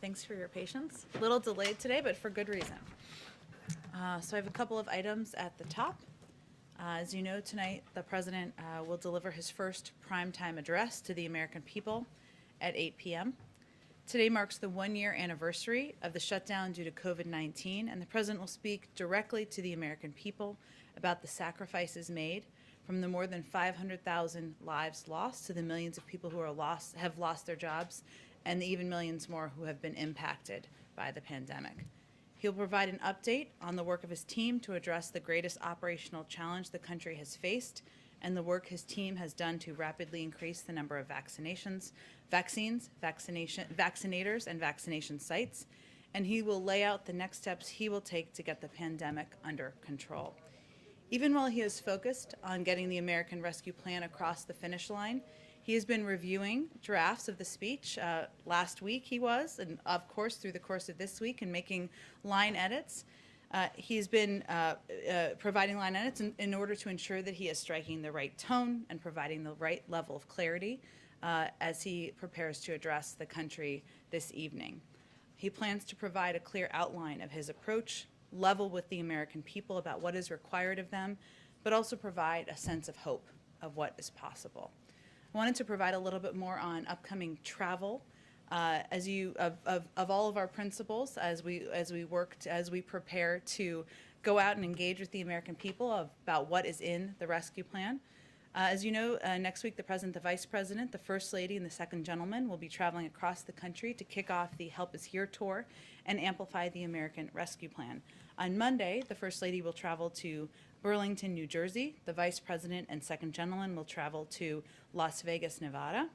Thanks for your patience. A little delayed today, but for good reason. So I have a couple of items at the top. As you know, tonight the President will deliver his first primetime address to the American people at 8 p.m. Today marks the one-year anniversary of the shutdown due to COVID-19, and the President will speak directly to the American people about the sacrifices made, from the more than 500,000 lives lost to the millions of people who have lost their jobs, and the even millions more who have been impacted by the pandemic. He'll provide an update on the work of his team to address the greatest operational challenge the country has faced and the work his team has done to rapidly increase the number of vaccinators, and vaccination sites. And he will lay out the next steps he will take to get the pandemic under control. Even while he is focused on getting the American Rescue Plan across the finish line, he has been reviewing drafts of the speech. Last week he was, and of course through the course of this week, and making line edits. He's been providing line edits in order to ensure that he is striking the right tone and providing the right level of clarity as he prepares to address the country this evening. He plans to provide a clear outline of his approach, level with the American people about what is required of them, but also provide a sense of hope of what is possible. I wanted to provide a little bit more on upcoming travel. Of all of our principles, as we prepare to go out and engage with the American people about what is in the rescue plan. As you know, next week the President, the Vice President, the First Lady, and the Second Gentleman will be traveling across the country to kick off the Help Is Here tour and amplify the American Rescue Plan. On Monday, the First Lady will travel to Burlington, New Jersey. The Vice President and Second Gentleman will travel to Las Vegas, Nevada.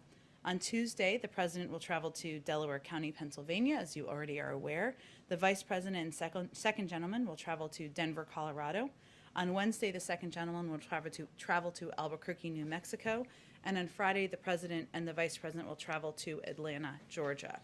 On Tuesday, the President will travel to Delaware County, Pennsylvania, as you already are aware. The Vice President and Second Gentleman will travel to Denver, Colorado. On Wednesday, the Second Gentleman will travel to Albuquerque, New Mexico. And on Friday, the President and the Vice President will travel to Atlanta, Georgia.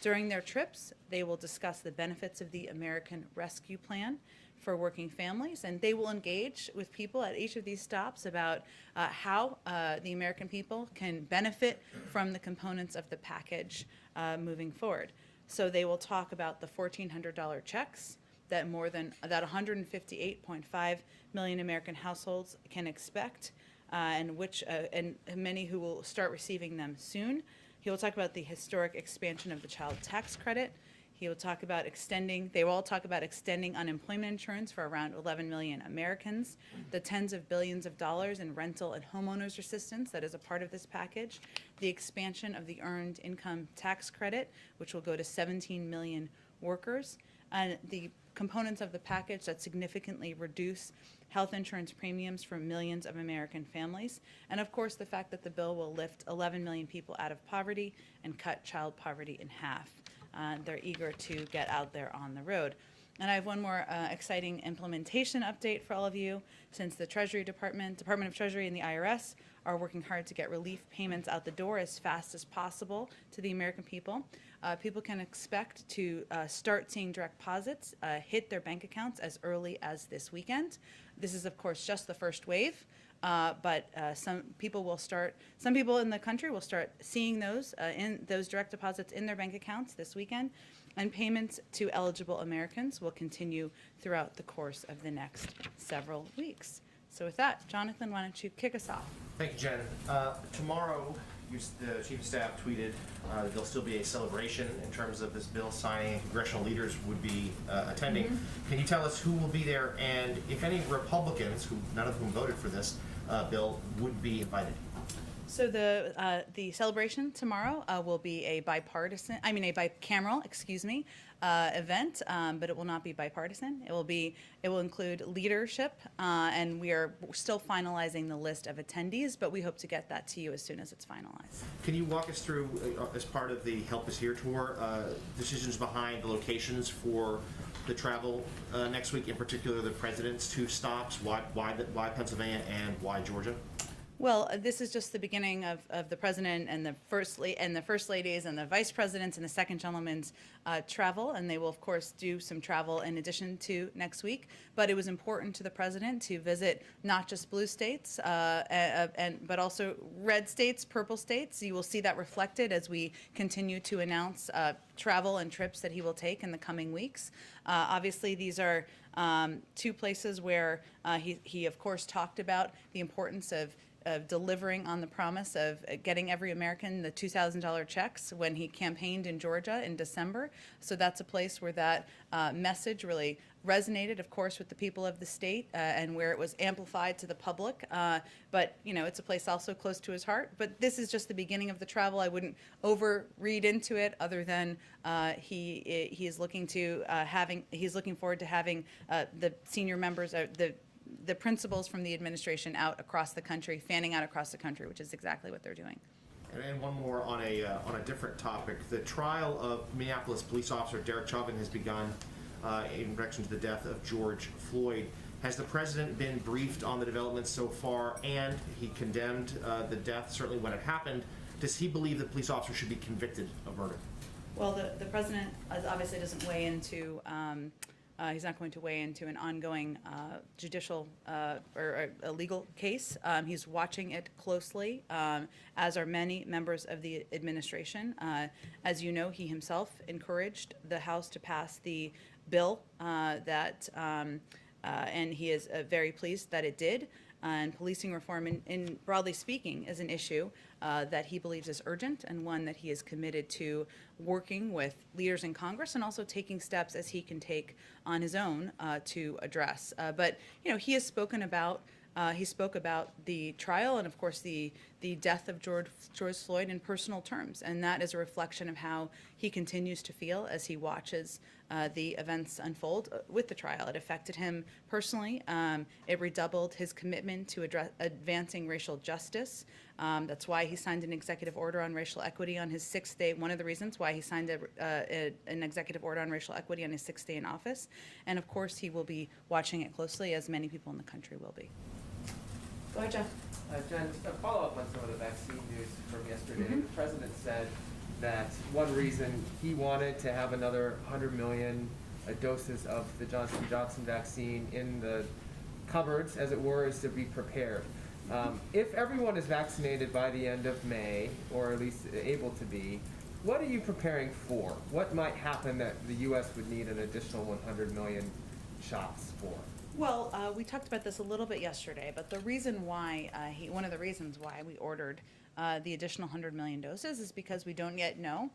During their trips, they will discuss the benefits of the American Rescue Plan for working families, and they will engage with people at each of these stops about how the American people can benefit from the components of the package moving forward. So they will talk about the $1,400 checks that 158.5 million American households can expect, and many who will start receiving them soon. He will talk about the historic expansion of the child tax credit. He will talk about they will all talk about extending unemployment insurance for around 11 million Americans, the tens of billions of dollars in rental and homeowners assistance that is a part of this package, the expansion of the earned income tax credit, which will go to 17 million workers, and the components of the package that significantly reduce health insurance premiums for millions of American families, and of course the fact that the bill will lift 11 million people out of poverty and cut child poverty in half. They're eager to get out there on the road. And I have one more exciting implementation update for all of you. Since the Department of Treasury and the IRS are working hard to get relief payments out the door as fast as possible to the American people, people can expect to start seeing direct deposits hit their bank accounts as early as this weekend. This is, of course, just the first wave. But some people in the country will start seeing those direct deposits in their bank accounts this weekend, and payments to eligible Americans will continue throughout the course of the next several weeks. So with that, Jonathan, why don't you kick us off? Thank you, Jen. Tomorrow, the Chief of Staff tweeted there'll still be a celebration in terms of this bill signing. Congressional leaders would be attending. Mm-hmm. Can you tell us who will be there, and if any Republicans, none of whom voted for this bill, would be invited? So the celebration tomorrow will be a bicameral, event, but it will not be bipartisan. It will include leadership, and we are still finalizing the list of attendees, but we hope to get that to you as soon as it's finalized. Can you walk us through, as part of the Help Is Here tour, decisions behind the locations for the travel next week, in particular the President's two stops? Why Pennsylvania and why Georgia? Well, this is just the beginning of the president and the first ladies and the vice presidents and the second gentleman's travel, and they will of course do some travel in addition to next week. But it was important to the president to visit not just blue states, but also red states, purple states. You will see that reflected as we continue to announce travel and trips that he will take in the coming weeks. Obviously, these are two places where he of course talked about the importance of delivering on the promise of getting every American the $2,000 checks when he campaigned in Georgia in December. So that's a place where that message really resonated, of course, with the people of the state and where it was amplified to the public. But, you know, it's a place also close to his heart. But this is just the beginning of the travel. I wouldn't overread into it other than he is looking forward to having the senior members, the principals from the administration out across the country, fanning out across the country, which is exactly what they're doing. And one more on a different topic. The trial of Minneapolis police officer Derek Chauvin has begun in connection to the death of George Floyd. Has the president been briefed on the developments so far? And he condemned the death, certainly when it happened. Does he believe the police officer should be convicted of murder? Well, the president obviously doesn't weigh into. He's not going to weigh into an ongoing judicial or a legal case. He's watching it closely, as are many members of the administration. As you know, he himself encouraged the House to pass the bill and he is very pleased that it did. And policing reform, in broadly speaking, is an issue that he believes is urgent and one that he is committed to working with leaders in Congress and also taking steps as he can take on his own to address. But you know, he has spoken about. He spoke about the trial and, of course, the death of George Floyd in personal terms, and that is a reflection of how he continues to feel as he watches the events unfold with the trial. It affected him personally. It redoubled his commitment to advancing racial justice. That's why he signed an executive order on racial equity on his 6th day. One of the reasons why he signed an executive order on racial equity on his 6th day in office. And, of course, he will be watching it closely, as many people in the country will be. Go ahead, Jeff. Jen, just a follow-up on some of the vaccine news from yesterday. The president said that one reason he wanted to have another 100 million doses of the Johnson & Johnson vaccine in the cupboards, as it were, is to be prepared. If everyone is vaccinated by the end of May, or at least able to be, what are you preparing for? What might happen that the U.S. would need an additional 100 million shots for? Well, we talked about this a little bit yesterday, but the reason why one of the reasons why we ordered the additional 100 million doses is because we don't yet know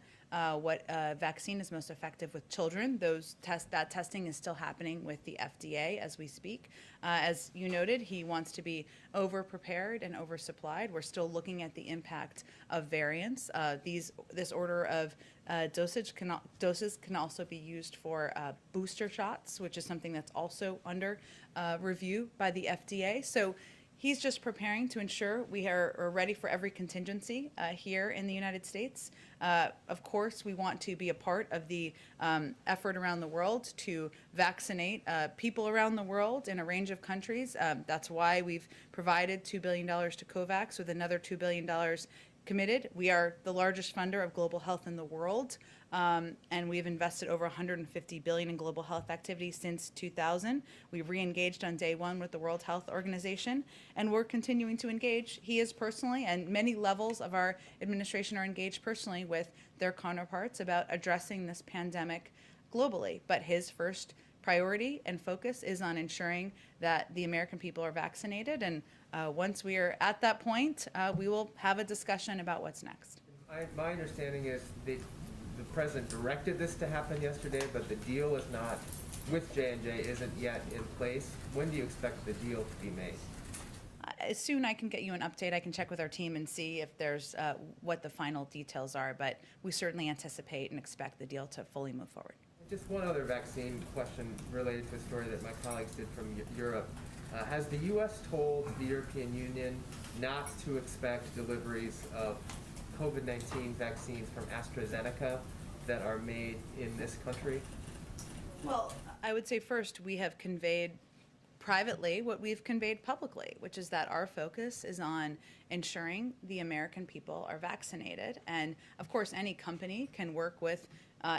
what vaccine is most effective with children. That testing is still happening with the FDA as we speak. As you noted, he wants to be over-prepared and oversupplied. We're still looking at the impact of variants. This order of doses can also be used for booster shots, which is something that's also under review by the FDA. So he's just preparing to ensure we are ready for every contingency here in the United States. Of course, we want to be a part of the effort around the world to vaccinate people around the world in a range of countries. That's why we've provided $2 billion to COVAX with another $2 billion committed. We are the largest funder of global health in the world, and we've invested over $150 billion in global health activities since 2000. We re-engaged on day one with the World Health Organization, and we're continuing to engage. He is personally, and many levels of our administration are engaged personally with their counterparts about addressing this pandemic globally. But his first priority and focus is on ensuring that the American people are vaccinated, and once we are at that point, we will have a discussion about what's next. My understanding is the president directed this to happen yesterday, but the deal is not with J&J isn't yet in place. When do you expect the deal to be made? As soon I can get you an update, I can check with our team and see if there's what the final details are, but we certainly anticipate and expect the deal to fully move forward. Just one other vaccine question related to a story that my colleagues did from Europe. Has the U.S. told the European Union not to expect deliveries of COVID-19 vaccines from AstraZeneca that are made in this country? Well, I would say first we have conveyed privately what we've conveyed publicly, which is that our focus is on ensuring the American people are vaccinated. And of course, any company can work with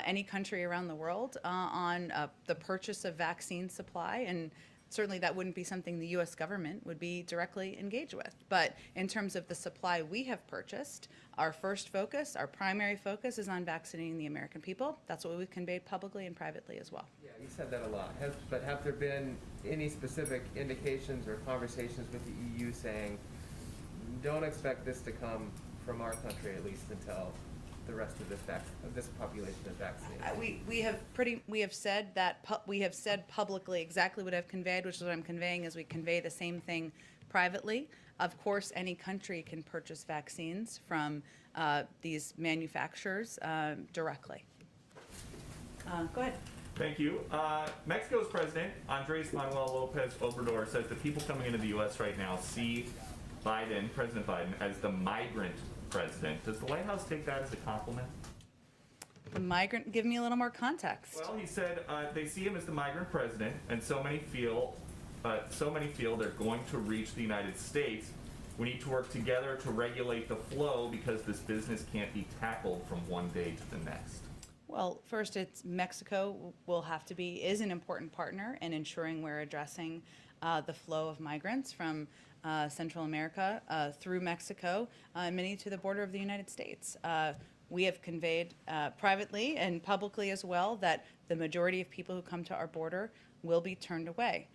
any country around the world on the purchase of vaccine supply, and certainly that wouldn't be something the U.S. government would be directly engaged with. But in terms of the supply we have purchased, our first focus, our primary focus is on vaccinating the American people. That's what we've conveyed publicly and privately as well. Yeah, you said that a lot. But have there been any specific indications or conversations with the EU saying, don't expect this to come from our country, at least until the rest of this population is vaccinated? We have said publicly exactly what I've conveyed, which is what I'm conveying is we convey the same thing privately. Of course, any country can purchase vaccines from these manufacturers directly. Go ahead. Thank you. Mexico's president, Andres Manuel Lopez Obrador, says that people coming into the U.S. right now see President Biden, as the migrant president. Does the White House take that as a compliment? The migrant, give me a little more context. Well, he said they see him as the migrant president, and so many feel they're going to reach the United States. We need to work together to regulate the flow because this business can't be tackled from one day to the next. Well, first, it's Mexico is an important partner in ensuring we're addressing the flow of migrants from Central America through Mexico, many to the border of the United States. We have conveyed privately and publicly as well that the majority of people who come to our border will be turned away.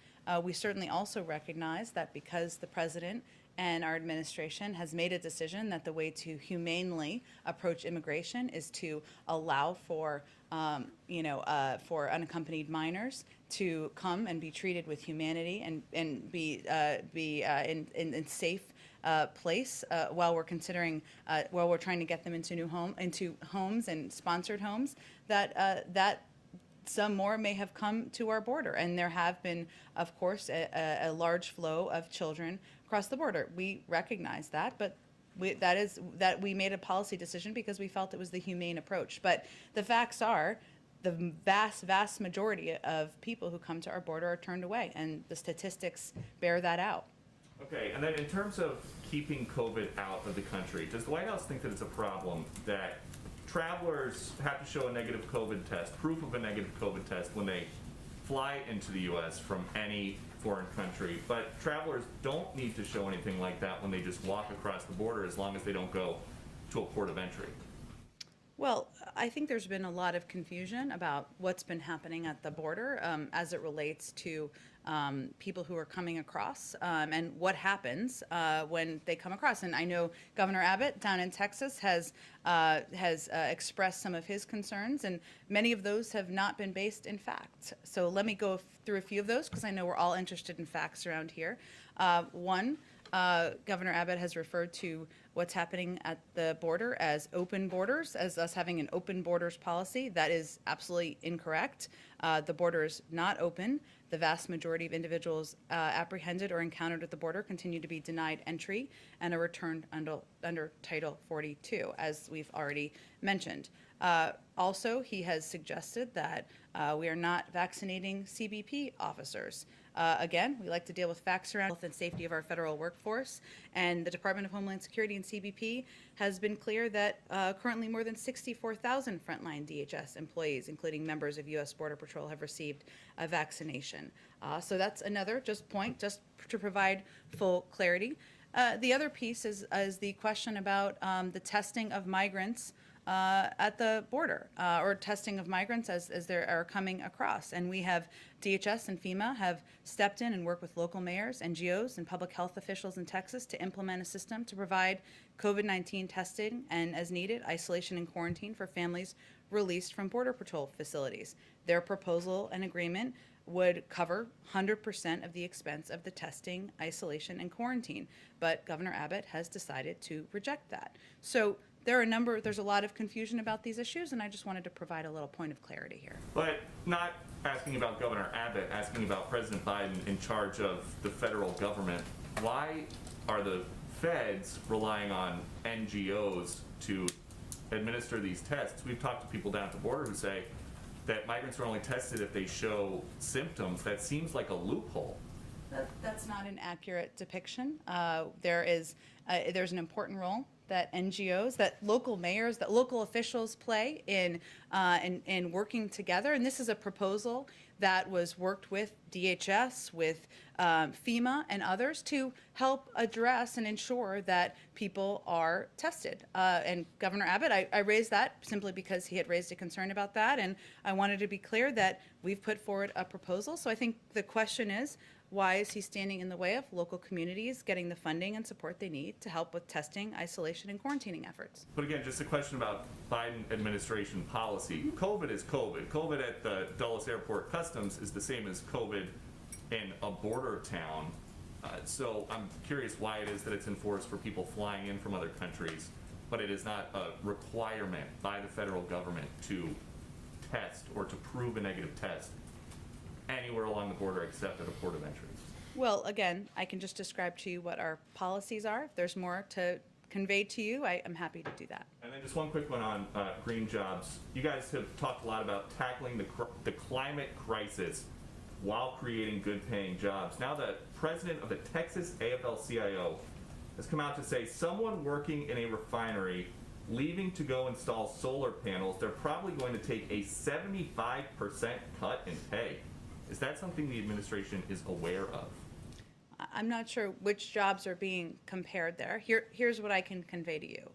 We certainly also recognize that because the president and our administration has made a decision that the way to humanely approach immigration is to allow for unaccompanied minors to come and be treated with humanity and be in safe place while we're trying to get them into homes and sponsored homes, that some more may have come to our border, and there have been, of course, a large flow of children across the border. We recognize that, but we made a policy decision because we felt it was the humane approach. But the facts are, the vast majority of people who come to our border are turned away, and the statistics bear that out. Okay, and then in terms of keeping COVID out of the country, does the White House think that it's a problem that travelers have to show a negative COVID test, proof of a negative COVID test, when they fly into the U.S. from any foreign country, but travelers don't need to show anything like that when they just walk across the border, as long as they don't go to a port of entry? Well, I think there's been a lot of confusion about what's been happening at the border as it relates to people who are coming across and what happens when they come across. And I know Governor Abbott down in Texas has expressed some of his concerns, and many of those have not been based in fact. So let me go through a few of those because I know we're all interested in facts around here. One, Governor Abbott has referred to what's happening at the border as open borders, as us having an open borders policy. That is absolutely incorrect. The border is not open. The vast majority of individuals apprehended or encountered at the border continue to be denied entry and are returned under Title 42, as we've already mentioned. Also, he has suggested that we are not vaccinating CBP officers. Again, we like to deal with facts around health and safety of our federal workforce, and the Department of Homeland Security and CBP has been clear that currently more than 64,000 frontline DHS employees, including members of U.S. Border Patrol, have received a vaccination. So that's another point just to provide full clarity. The other piece is the question about the testing of migrants at the border, or testing of migrants as they are coming across. And we have, DHS and FEMA have stepped in and worked with local mayors, NGOs, and public health officials in Texas to implement a system to provide COVID-19 testing and, as needed, isolation and quarantine for families released from Border Patrol facilities. Their proposal and agreement would cover 100% of the expense of the testing, isolation, and quarantine. But Governor Abbott has decided to reject that. So there's a lot of confusion about these issues, and I just wanted to provide a little point of clarity here. But not asking about Governor Abbott, asking about President Biden in charge of the federal government. Why are the feds relying on NGOs to administer these tests? We've talked to people down at the border who say that migrants are only tested if they show symptoms. That seems like a loophole. That's not an accurate depiction. There's an important role that NGOs, that local mayors, that local officials play in working together. And this is a proposal that was worked with DHS, with FEMA, and others to help address and ensure that people are tested. And Governor Abbott, I raised that simply because he had raised a concern about that, and I wanted to be clear that we've put forward a proposal. So I think the question is, why is he standing in the way of local communities getting the funding and support they need to help with testing, isolation, and quarantining efforts? But again, just a question about Biden administration policy. COVID is COVID. COVID at the Dulles Airport Customs is the same as COVID in a border town. So I'm curious why it is that it's enforced for people flying in from other countries, but it is not a requirement by the federal government to test or to prove a negative test anywhere along the border except at a port of entry. Well, again, I can just describe to you what our policies are. If there's more to convey to you, I am happy to do that. And then just one quick one on green jobs. You guys have talked a lot about tackling the climate crisis while creating good paying jobs. Now the president of the Texas AFL-CIO has come out to say someone working in a refinery leaving to go install solar panels, they're probably going to take a 75% cut in pay. Is that something the administration is aware of? I'm not sure which jobs are being compared there. Here's what I can convey to you.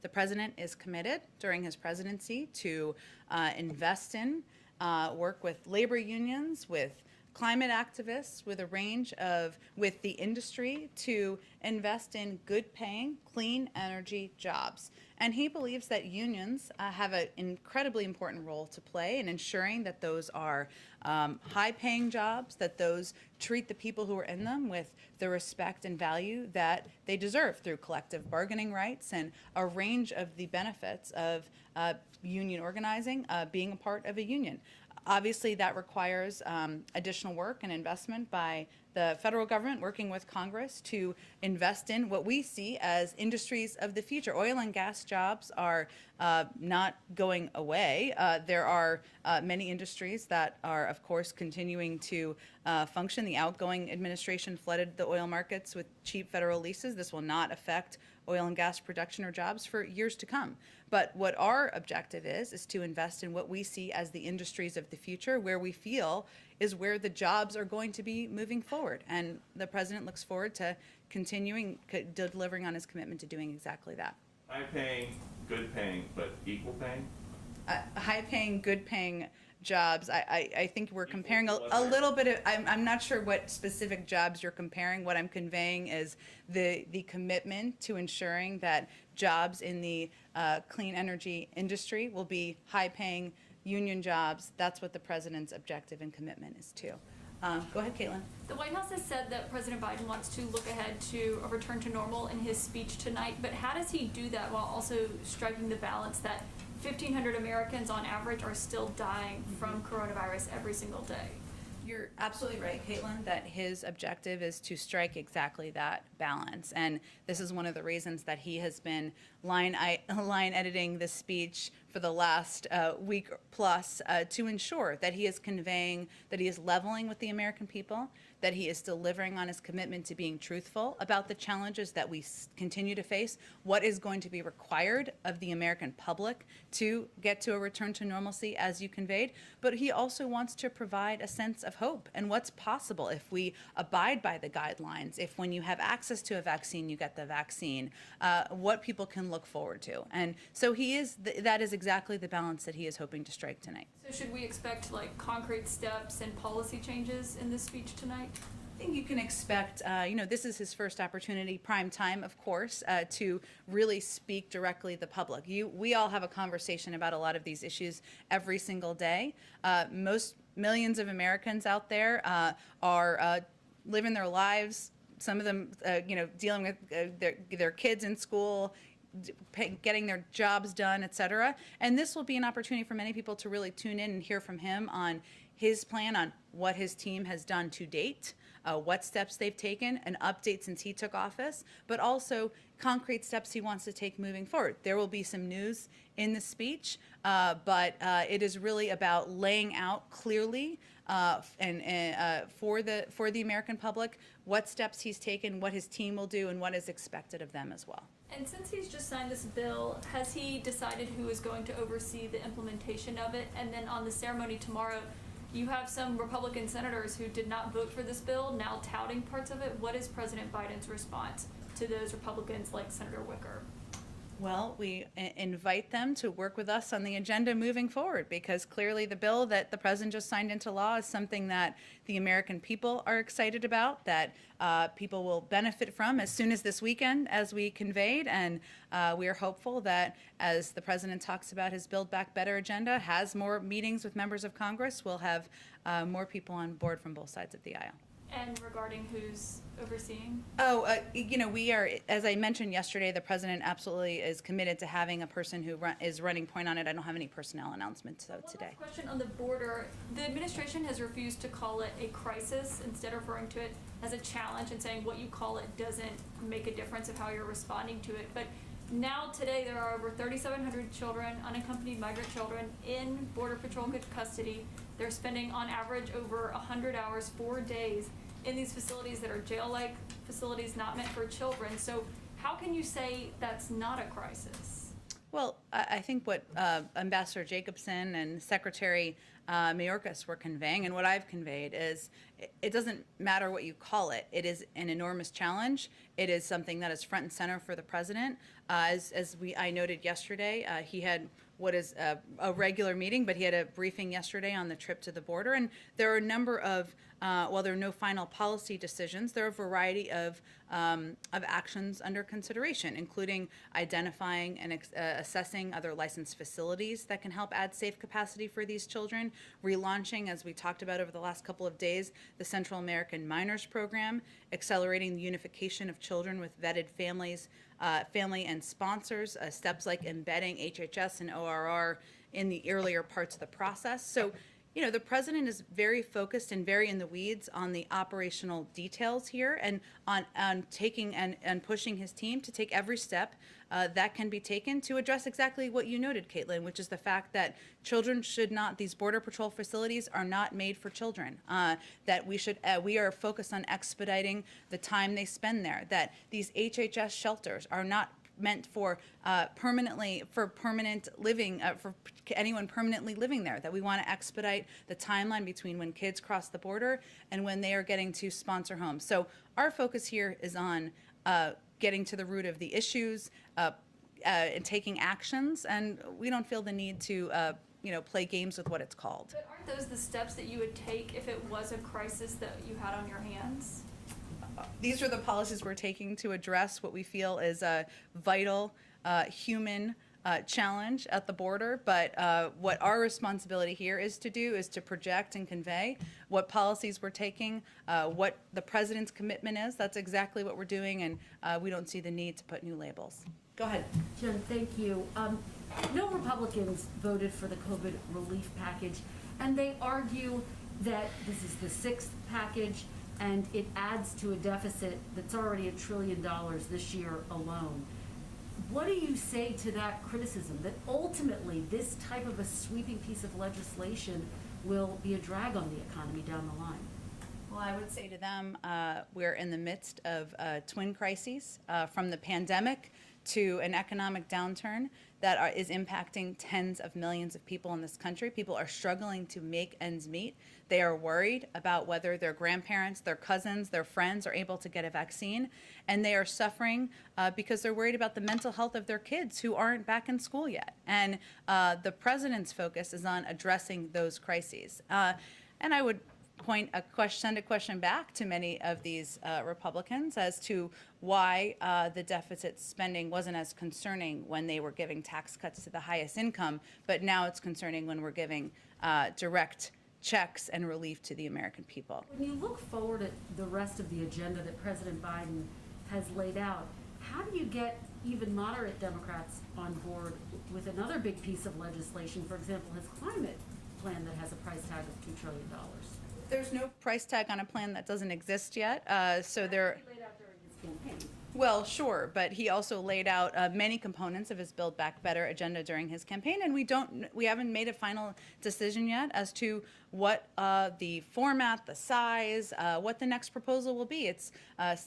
The president is committed during his presidency to invest in, work with labor unions, with climate activists, with with the industry to invest in good paying, clean energy jobs. And he believes that unions have an incredibly important role to play in ensuring that those are high paying jobs, that those treat the people who are in them with the respect and value that they deserve through collective bargaining rights and a range of the benefits of union organizing, being a part of a union. Obviously, that requires additional work and investment by the federal government working with Congress to invest in what we see as industries of the future. Oil and gas jobs are not going away. There are many industries that are, of course, continuing to function. The outgoing administration flooded the oil markets with cheap federal leases. This will not affect oil and gas production or jobs for years to come. But what our objective is to invest in what we see as the industries of the future, where we feel is where the jobs are going to be moving forward. And the president looks forward to delivering on his commitment to doing exactly that. High paying, good paying, but equal paying? High paying, good paying jobs. I think we're comparing Equal a little bit of, I'm not sure what specific jobs you're comparing. What I'm conveying is the commitment to ensuring that jobs in the clean energy industry will be high paying union jobs. That's what the president's objective and commitment is to. Go ahead, Caitlin. The White House has said that President Biden wants to look ahead to a return to normal in his speech tonight, but how does he do that while also striking the balance that 1,500 Americans on average are still dying from coronavirus every single day? You're absolutely right, Caitlin, that his objective is to strike exactly that balance. And this is one of the reasons that he has been line editing the speech for the last week plus to ensure that he is conveying, that he is leveling with the American people, that he is delivering on his commitment to being truthful about the challenges that we continue to face, what is going to be required of the American public to get to a return to normalcy, as you conveyed. But he also wants to provide a sense of hope and what's possible if we abide by the guidelines, if when you have access to a vaccine, you get the vaccine, what people can look forward to. And so that is exactly the balance that he is hoping to strike tonight. So should we expect like concrete steps and policy changes in this speech tonight? I think you can expect, this is his first opportunity, prime time, of course, to really speak directly to the public. We all have a conversation about a lot of these issues every single day. Most millions of Americans out there are living their lives, some of them, dealing with their kids in school, getting their jobs done, et cetera. And this will be an opportunity for many people to really tune in and hear from him on his plan, on what his team has done to date, what steps they've taken, an update since he took office, but also concrete steps he wants to take moving forward. There will be some news in the speech, but it is really about laying out clearly for the American public what steps he's taken, what his team will do, and what is expected of them as well. And since he's just signed this bill, has he decided who is going to oversee the implementation of it? And then on the ceremony tomorrow, you have some Republican senators who did not vote for this bill now touting parts of it. What is President Biden's response to those Republicans like Senator Wicker? Well, we invite them to work with us on the agenda moving forward, because clearly the bill that the president just signed into law is something that the American people are excited about, that people will benefit from as soon as this weekend, as we conveyed. And we are hopeful that as the president talks about his Build Back Better agenda, has more meetings with members of Congress, we'll have more people on board from both sides of the aisle. And regarding who's overseeing? We are, as I mentioned yesterday, the president absolutely is committed to having a person who is running point on it. I don't have any personnel announcements today. One last question on the border. The administration has refused to call it a crisis, instead of referring to it as a challenge and saying what you call it doesn't make a difference of how you're responding to it. But now today there are over 3,700 children, unaccompanied migrant children, in Border Patrol custody. They're spending on average over 100 hours, 4 days, in these facilities that are jail-like facilities not meant for children. So how can you say that's not a crisis? Well, I think what Ambassador Jacobson and Secretary Mayorkas were conveying, and what I've conveyed, is it doesn't matter what you call it. It is an enormous challenge. It is something that is front and center for the president. I noted yesterday, he had what is a regular meeting, but he had a briefing yesterday on the trip to the border. And there are a number of, while there are no final policy decisions, there are a variety of actions under consideration, including identifying and assessing other licensed facilities that can help add safe capacity for these children, relaunching, as we talked about over the last couple of days, the Central American Minors Program, accelerating the unification of children with vetted families, family and sponsors, steps like embedding HHS and ORR in the earlier parts of the process. So, the president is very focused and very in the weeds on the operational details here, and on taking and pushing his team to take every step that can be taken to address exactly what you noted, Caitlin, which is the fact that children should not, these Border Patrol facilities are not made for children, that we are focused on expediting the time they spend there, that these HHS shelters are not meant for permanent living, for anyone permanently living there, that we want to expedite the timeline between when kids cross the border and when they are getting to sponsor homes. So our focus here is on getting to the root of the issues and taking actions, and we don't feel the need to play games with what it's called. But aren't those the steps that you would take if it was a crisis that you had on your hands? These are the policies we're taking to address what we feel is a vital human challenge at the border. But what our responsibility here is to project and convey what policies we're taking, what the president's commitment is. That's exactly what we're doing, and we don't see the need to put new labels. Go ahead. Jen, thank you. No Republicans voted for the COVID relief package, and they argue that this is the sixth package, and it adds to a deficit that's already $1 trillion this year alone. What do you say to that criticism, that ultimately this type of a sweeping piece of legislation will be a drag on the economy down the line? Well, I would say to them, we're in the midst of twin crises, from the pandemic to an economic downturn that is impacting tens of millions of people in this country. People are struggling to make ends meet. They are worried about whether their grandparents, their cousins, their friends are able to get a vaccine, and they are suffering because they're worried about the mental health of their kids who aren't back in school yet. And the president's focus is on addressing those crises. And I would send a question back to many of these Republicans as to why the deficit spending wasn't as concerning when they were giving tax cuts to the highest income, but now it's concerning when we're giving direct checks and relief to the American people. When you look forward at the rest of the agenda that President Biden has laid out, how do you get even moderate Democrats on board with another big piece of legislation, for example, his climate plan that has a price tag of $2 trillion? There's no price tag on a plan that doesn't exist yet, so there. He laid out during his campaign. Well, sure, but he also laid out many components of his Build Back Better agenda during his campaign, and we haven't made a final decision yet as to what the format, the size, what the next proposal will be. It's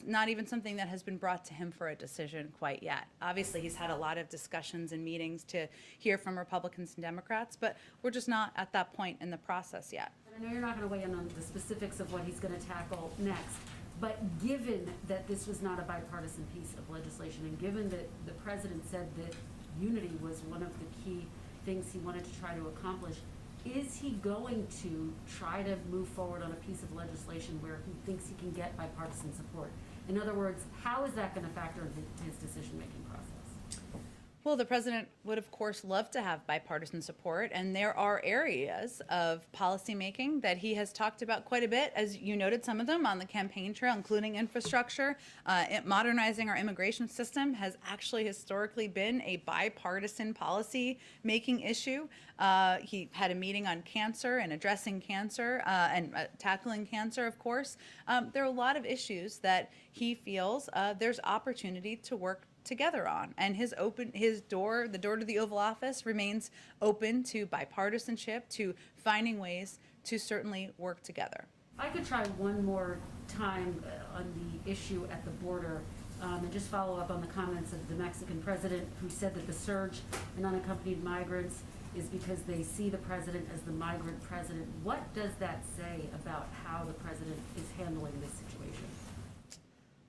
not even something that has been brought to him for a decision quite yet. Obviously, he's had a lot of discussions and meetings to hear from Republicans and Democrats, but we're just not at that point in the process yet. And I know you're not going to weigh in on the specifics of what he's going to tackle next, but given that this was not a bipartisan piece of legislation, and given that the president said that unity was one of the key things he wanted to try to accomplish, is he going to try to move forward on a piece of legislation where he thinks he can get bipartisan support? In other words, how is that going to factor into his decision-making process? Well, the president would, of course, love to have bipartisan support, and there are areas of policymaking that he has talked about quite a bit, as you noted some of them on the campaign trail, including infrastructure. Modernizing our immigration system has actually historically been a bipartisan policy-making issue. He had a meeting on cancer and addressing cancer and tackling cancer, of course. There are a lot of issues that he feels there's opportunity to work together on, and the door to the Oval Office remains open to bipartisanship, to finding ways to certainly work together. If I could try one more time on the issue at the border, and just follow up on the comments of the Mexican president, who said that the surge in unaccompanied migrants is because they see the president as the migrant president. What does that say about how the president is handling this situation?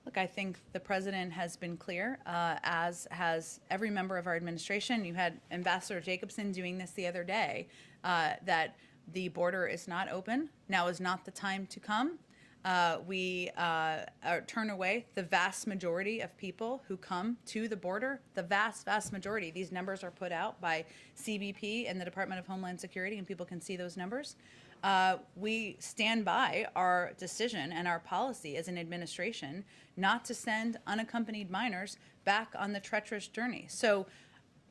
Look, I think the president has been clear, as has every member of our administration. You had Ambassador Jacobson doing this the other day, that the border is not open. Now is not the time to come. We turn away the vast majority of people who come to the border, the vast, vast majority. These numbers are put out by CBP and the Department of Homeland Security, and people can see those numbers. We stand by our decision and our policy as an administration not to send unaccompanied minors back on the treacherous journey. So,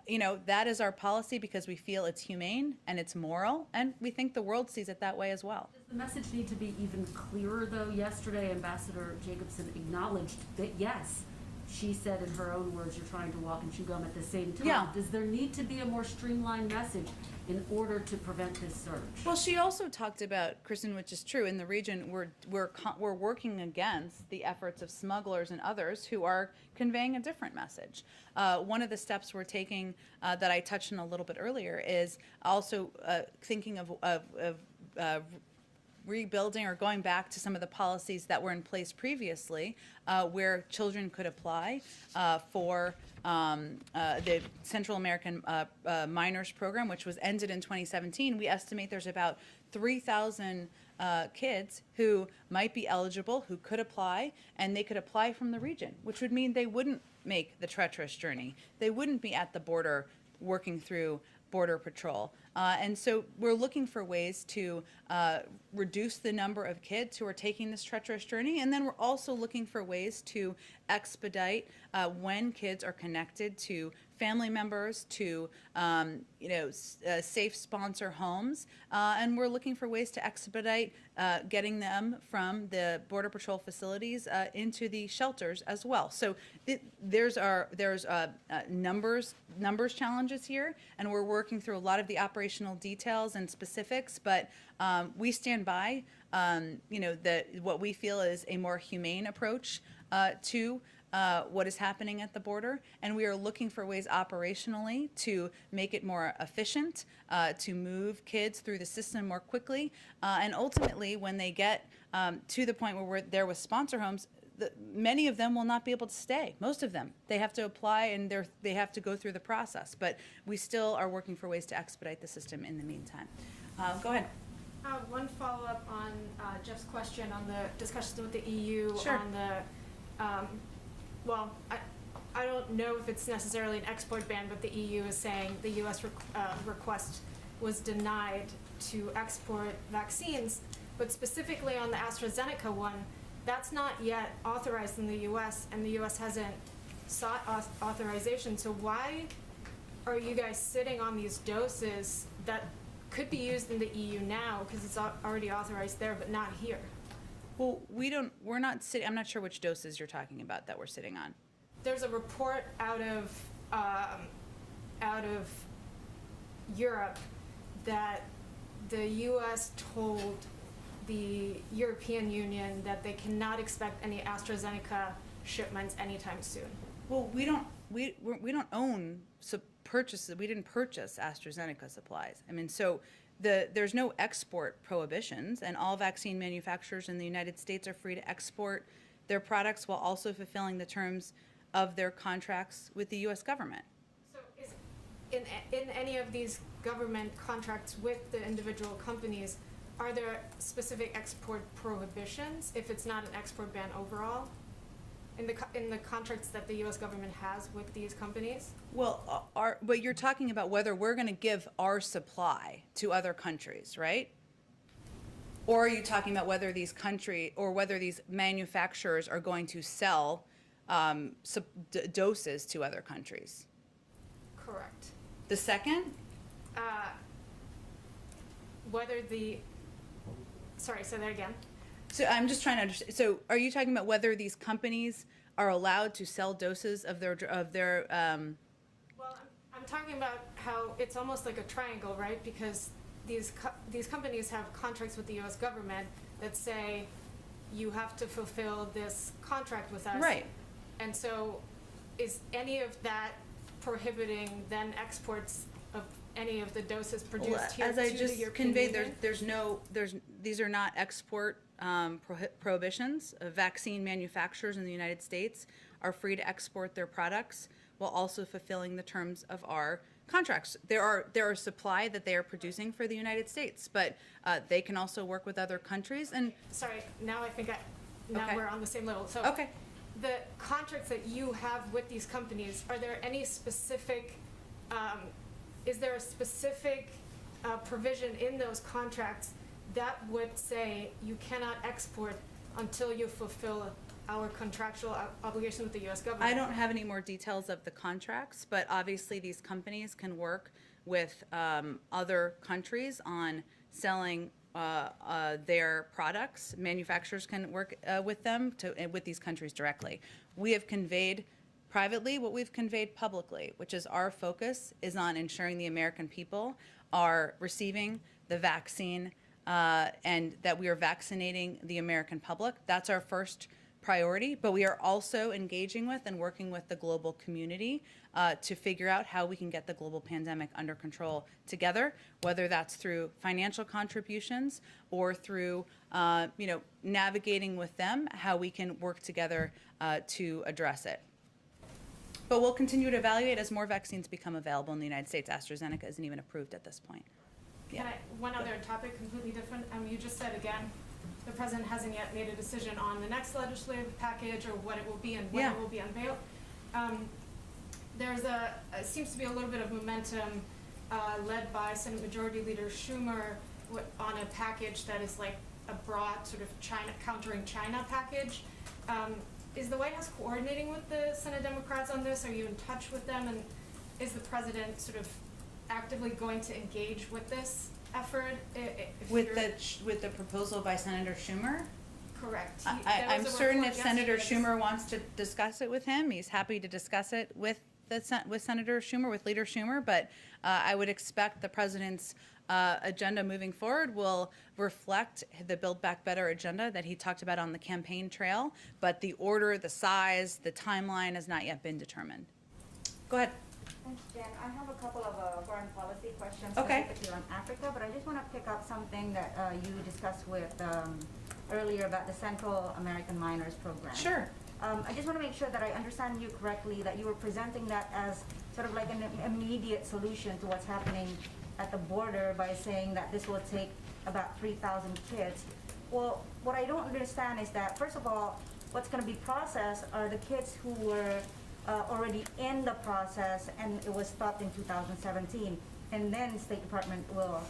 that is our policy because we feel it's humane and it's moral, and we think the world sees it that way as well. Does the message need to be even clearer, though? Yesterday, Ambassador Jacobson acknowledged that, yes, she said in her own words, you're trying to walk and chew gum at the same time. Yeah. Does there need to be a more streamlined message in order to prevent this surge? Well, she also talked about, Kristen, which is true, in the region we're working against the efforts of smugglers and others who are conveying a different message. One of the steps we're taking that I touched on a little bit earlier is also thinking of rebuilding or going back to some of the policies that were in place previously, where children could apply for the Central American Minors Program, which was ended in 2017. We estimate there's about 3,000 kids who might be eligible, who could apply, and they could apply from the region, which would mean they wouldn't make the treacherous journey. They wouldn't be at the border working through Border Patrol. And so we're looking for ways to reduce the number of kids who are taking this treacherous journey. And then we're also looking for ways to expedite when kids are connected to family members, to safe sponsor homes. And we're looking for ways to expedite getting them from the Border Patrol facilities into the shelters as well. So there's numbers challenges here, and we're working through a lot of the operational details and specifics, but we stand by what we feel is a more humane approach to what is happening at the border, and we are looking for ways operationally to make it more efficient, to move kids through the system more quickly, and ultimately when they get to the point where we're there with sponsor homes, many of them will not be able to stay. Most of them. They have to apply and they have to go through the process. But we still are working for ways to expedite the system in the meantime. Go ahead. One follow-up on Jeff's question on the discussions with the EU Sure. on the, I don't know if it's necessarily an export ban, but the EU is saying the US request was denied to export vaccines, but specifically on the AstraZeneca one, that's not yet authorized in the US, and the US hasn't sought authorization. So why are you guys sitting on these doses that could be used in the EU now because it's already authorized there, but not here. Well, we're not sitting, I'm not sure which doses you're talking about that we're sitting on. There's a report out of Europe that the U.S. told the European Union that they cannot expect any AstraZeneca shipments anytime soon. Well, we don't own purchases. We didn't purchase AstraZeneca supplies. I mean, so there's no export prohibitions, and all vaccine manufacturers in the United States are free to export their products while also fulfilling the terms of their contracts with the U.S. government. So is in any of these government contracts with the individual companies, are there specific export prohibitions if it's not an export ban overall? In the contracts that the U.S. government has with these companies? Well, but you're talking about whether we're going to give our supply to other countries, right? Or are you talking about whether these whether these manufacturers are going to sell doses to other countries? Correct. The second? Sorry, say that again. So I'm just trying to understand. So are you talking about whether these companies are allowed to sell doses of their Well, I'm talking about how it's almost like a triangle, right? Because these companies have contracts with the U.S. government that say you have to fulfill this contract with us. Right. And so is any of that prohibiting then exports of any of the doses produced here as I to just the European conveyed, Union? these are not export prohibitions. Vaccine manufacturers in the United States are free to export their products while also fulfilling the terms of our contracts. There are supply that they are producing for the United States, but they can also work with other countries. And Sorry, now I think Okay. we're on the same level. So okay, the contracts that you have with these companies, are there any specific, is there a specific provision in those contracts that would say you cannot export until you fulfill our contractual obligation with the U.S. government? I don't have any more details of the contracts, but obviously these companies can work with other countries on selling their products. Manufacturers can work with them with these countries directly. We have conveyed privately what we've conveyed publicly, which is our focus is on ensuring the American people are receiving the vaccine and that we are vaccinating the American public. That's our first priority, but we are also engaging with and working with the global community to figure out how we can get the global pandemic under control together, whether that's through financial contributions or through navigating with them how we can work together to address it. But we'll continue to evaluate as more vaccines become available in the United States. AstraZeneca isn't even approved at this point. One other topic, completely different. You just said again, the president hasn't yet made a decision on the next legislative package or what it will be and when it will be unveiled. It seems to be a little bit of momentum led by Senate Majority Leader Schumer on a package that is like a broad sort of countering China package. Is the White House coordinating with the Senate Democrats on this? Are you in touch with them? And is the president sort of actively going to engage with this effort? With the proposal by Senator Schumer? Correct. I'm certain if Senator Schumer wants to discuss it with him, he's happy to discuss it with Senator Schumer, with Leader Schumer, but I would expect the president's agenda moving forward will reflect the Build Back Better agenda that he talked about on the campaign trail, but the order, the size, the timeline has not yet been determined. Go ahead. Thanks, Jen. I have a couple of foreign policy questions Okay. specifically on Africa, but I just want to pick up something that you discussed with earlier about the Central American Miners Program. Sure. I just want to make sure that I understand you correctly, that you were presenting that as sort of like an immediate solution to what's happening at the border by saying that this will take about 3,000 kids. Well, what I don't understand is that, first of all, what's going to be processed are the kids who were already in the process and it was stopped in 2017, and then State Department will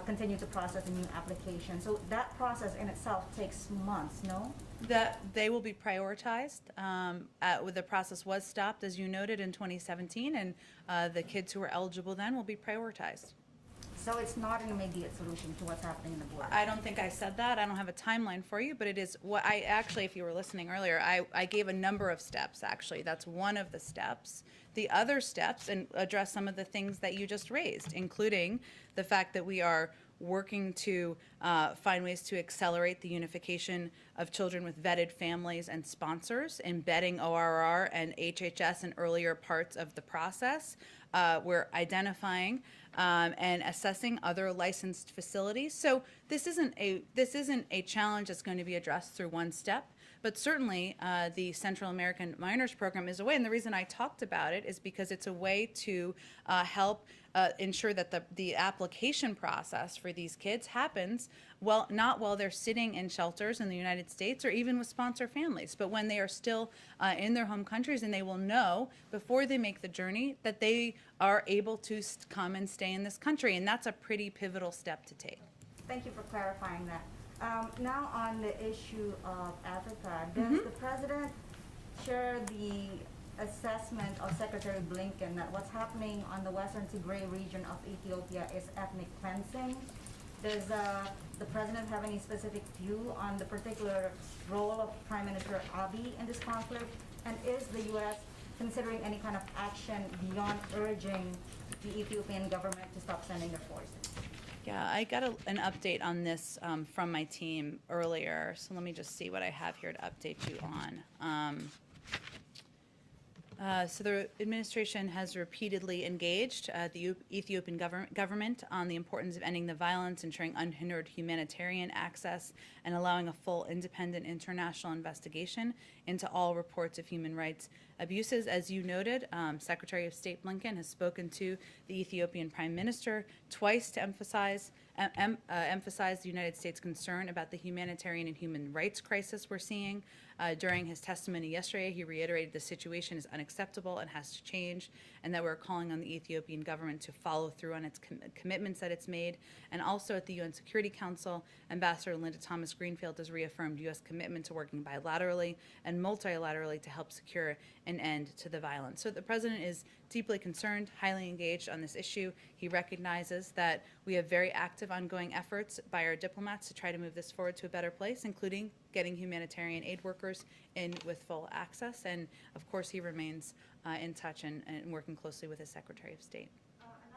continue to process a new application. So that process in itself takes months, no? That they will be prioritized. The process was stopped, as you noted, in 2017, and the kids who were eligible then will be prioritized. So it's not an immediate solution to what's happening in the border. I don't think I said that. I don't have a timeline for you, but it is what I actually, if you were listening earlier, I gave a number of steps, actually. That's one of the steps. The other steps and address some of the things that you just raised, including the fact that we are working to find ways to accelerate the unification of children with vetted families and sponsors, embedding ORR and HHS in earlier parts of the process. We're identifying and assessing other licensed facilities. So this isn't a challenge that's going to be addressed through one step. But certainly, the Central American Minors Program is a way, and the reason I talked about it is because it's a way to help ensure that the application process for these kids happens not while they're sitting in shelters in the United States or even with sponsor families, but when they are still in their home countries, and they will know before they make the journey that they are able to come and stay in this country, and that's a pretty pivotal step to take. Thank you for clarifying that. Now on the issue of Africa, does the president share the assessment of Secretary Blinken that what's happening on the western Tigray region of Ethiopia is ethnic cleansing? Does the president have any specific view on the particular role of Prime Minister Abiy in this conflict? And is the U.S. considering any kind of action beyond urging the Ethiopian government to stop sending their forces? Yeah, I got an update on this from my team earlier, so let me just see what I have here to update you on. So the administration has repeatedly engaged the Ethiopian government on the importance of ending the violence, ensuring unhindered humanitarian access, and allowing a full, independent international investigation into all reports of human rights abuses. As you noted, Secretary of State Blinken has spoken to the Ethiopian Prime Minister twice to emphasize the United States' concern about the humanitarian and human rights crisis we're seeing. During his testimony yesterday, he reiterated the situation is unacceptable and has to change, and that we're calling on the Ethiopian government to follow through on its commitments that it's made. And also at the UN Security Council, Ambassador Linda Thomas-Greenfield has reaffirmed U.S. commitment to working bilaterally and multilaterally to help secure an end to the violence. So the president is deeply concerned, highly engaged on this issue. He recognizes that we have very active ongoing efforts by our diplomats to try to move this forward to a better place, including getting humanitarian aid workers in with full access. And of course, he remains in touch and working closely with his Secretary of State.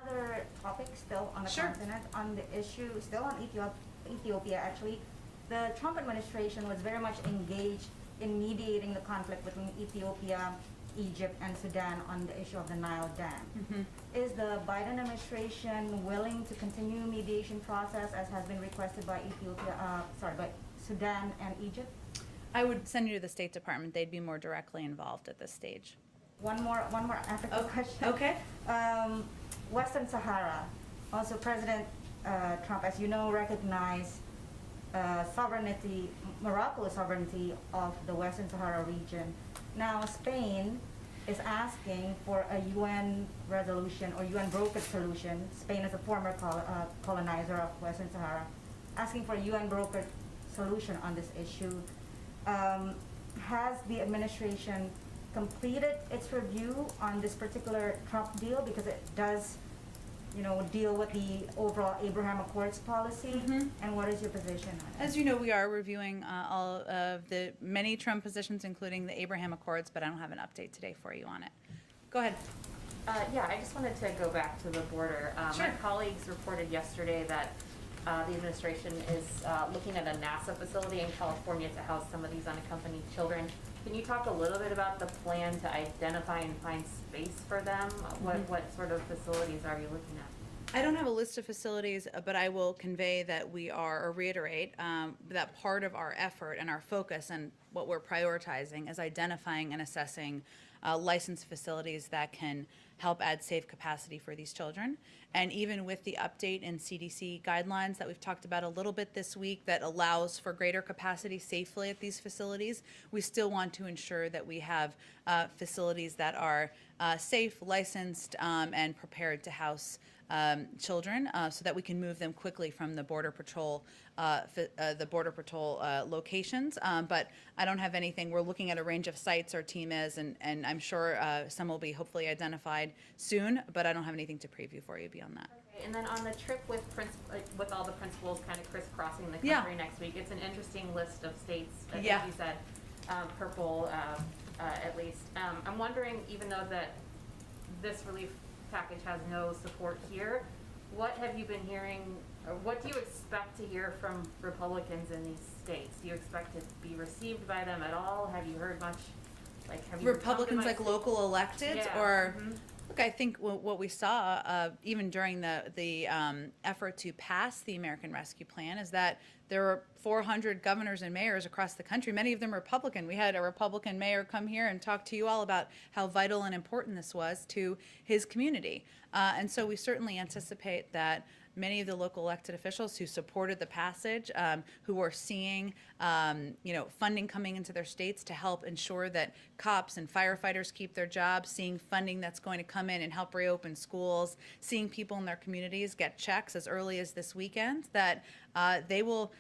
Another topic still on the continent, on the issue, still on Ethiopia actually, the Trump administration was very much engaged in mediating the conflict between Ethiopia, Egypt, and Sudan on the issue of the Nile Dam. Is the Biden administration willing to continue mediation process as has been requested by by Sudan and Egypt? I would send you to the State Department. They'd be more directly involved at this stage. One more African question. Okay. Western Sahara. Also, President Trump, as you know, recognized Morocco's sovereignty of the Western Sahara region. Now, Spain is asking for a UN resolution or UN brokered solution. Spain is a former colonizer of Western Sahara, asking for a UN brokered solution on this issue. Has the administration completed its review on this particular Trump deal, because it does, deal with the overall Abraham Accords policy? And what is your position on it? As you know, we are reviewing all of the many Trump positions, including the Abraham Accords, but I don't have an update today for you on it. Go ahead. Yeah, I just wanted to go back to the border. Sure. My colleagues reported yesterday that the administration is looking at a NASA facility in California to house some of these unaccompanied children. Can you talk a little bit about the plan to identify and find space for them? What sort of facilities are you looking at? I don't have a list of facilities, but I will convey that we are, or reiterate, that part of our effort and our focus and what we're prioritizing is identifying and assessing licensed facilities that can help add safe capacity for these children. And even with the update in CDC guidelines that we've talked about a little bit this week that allows for greater capacity safely at these facilities, we still want to ensure that we have facilities that are safe, licensed, and prepared to house children, so that we can move them quickly from the Border Patrol locations. But I don't have anything. We're looking at a range of sites our team is, and I'm sure some will be hopefully identified soon. But I don't have anything to preview for you beyond that. Okay, and then on the trip with with all the principals kind of crisscrossing the Yeah. country next week, it's an interesting list of states. I Yeah. think you said purple, at least. I'm wondering, even though that this relief package has no support here, what have you been hearing, or what do you expect to hear from Republicans in these states? Do you expect it to be received by them at all? Have you heard much? Like, have you Republicans like local electeds, Yeah. or Mhm. look, I think what we saw even during the effort to pass the American Rescue Plan is that there were 400 governors and mayors across the country, many of them Republican. We had a Republican mayor come here and talk to you all about how vital and important this was to his community. And so we certainly anticipate that many of the local elected officials who supported the passage, who are seeing, funding coming into their states to help ensure that cops and firefighters keep their jobs, seeing funding that's going to come in and help reopen schools, seeing people in their communities get checks as early as this weekend, that they will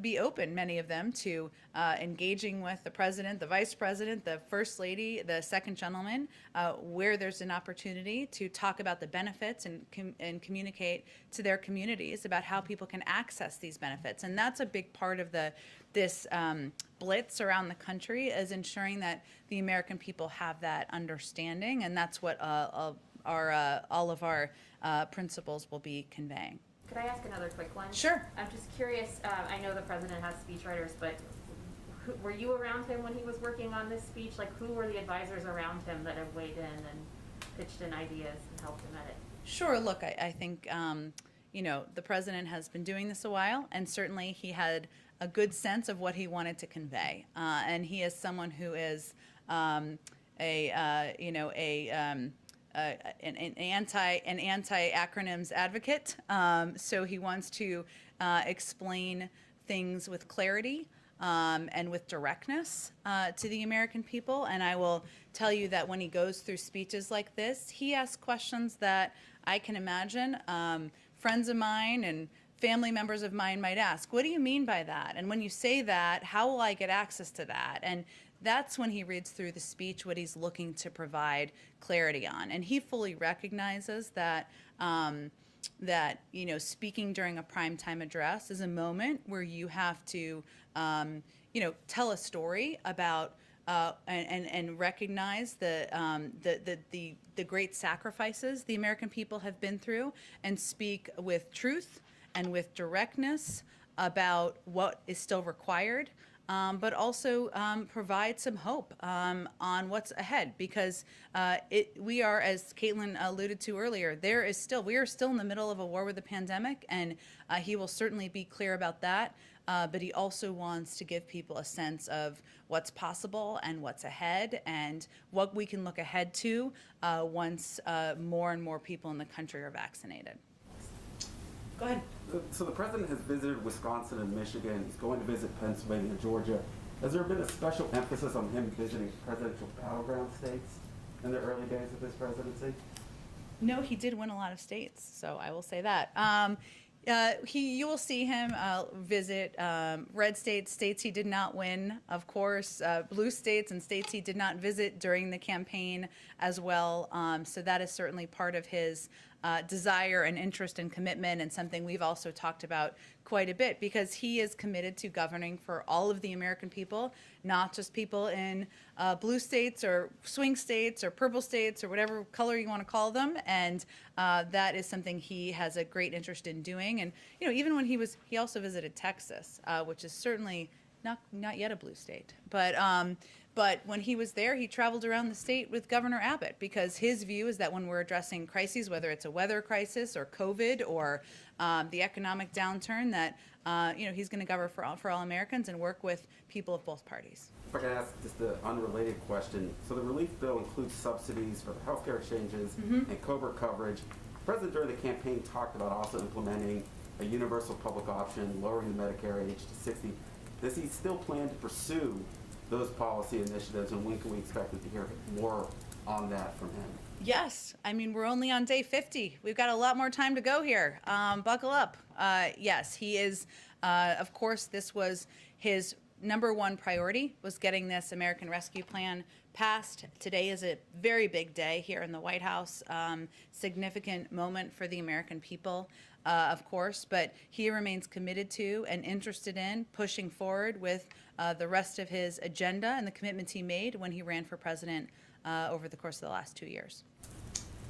be open, many of them, to engaging with the president, the vice president, the first lady, the second gentleman, where there's an opportunity to talk about the benefits and communicate to their communities about how people can access these benefits. And that's a big part of this blitz around the country, is ensuring that the American people have that understanding, and that's what all of our principals will be conveying. Could I ask another quick one? Sure. I'm just curious, I know the president has speechwriters, but were you around him when he was working on this speech? Like, who were the advisors around him that have weighed in and pitched in ideas and helped him edit? Sure. Look, I think, the president has been doing this a while, and certainly he had a good sense of what he wanted to convey. And he is someone who is an anti-acronyms advocate. So he wants to explain things with clarity and with directness to the American people. And I will tell you that when he goes through speeches like this, he asks questions that I can imagine friends of mine and family members of mine might ask. What do you mean by that? And when you say that, how will I get access to that? And that's when he reads through the speech what he's looking to provide clarity on. And he fully recognizes that speaking during a primetime address is a moment where you have to tell a story about and recognize the great sacrifices the American people have been through, and speak with truth and with directness about what is still required. But also provide some hope on what's ahead, because we are, as Caitlin alluded to earlier, we are still in the middle of a war with the pandemic, and he will certainly be clear about that. But he also wants to give people a sense of what's possible and what's ahead, and what we can look ahead to once more and more people in the country are vaccinated. Go ahead. So the president has visited Wisconsin and Michigan. He's going to visit Pennsylvania and Georgia. Has there been a special emphasis on him visiting presidential battleground states in the early days of his presidency? No, he did win a lot of states, so I will say that. You will see him visit red states he did not win, of course, blue states and states he did not visit during the campaign as well. So that is certainly part of his desire and interest and commitment, and something we've also talked about quite a bit, because he is committed to governing for all of the American people, not just people in blue states or swing states or purple states or whatever color you want to call them. And that is something he has a great interest in doing. And even when he also visited Texas, which is certainly not yet a blue state, but when he was there, he traveled around the state with Governor Abbott, because his view is that when we're addressing crises, whether it's a weather crisis or COVID or the economic downturn, that he's going to govern for all Americans and work with people of both parties. If I can ask just an unrelated question. So the relief bill includes subsidies for the healthcare exchanges and COBRA coverage. The president during the campaign talked about also implementing a universal public option, lowering the Medicare age to 60. Does he still plan to pursue those policy initiatives, and when can we expect to hear more on that from him? Yes, I mean, we're only on day 50. We've got a lot more time to go here. Buckle up. Yes, he is, of course, this was his number one priority, was getting this American Rescue Plan passed. Today is a very big day here in the White House, significant moment for the American people, of course, but he remains committed to and interested in pushing forward with the rest of his agenda and the commitments he made when he ran for president over the course of the last 2 years.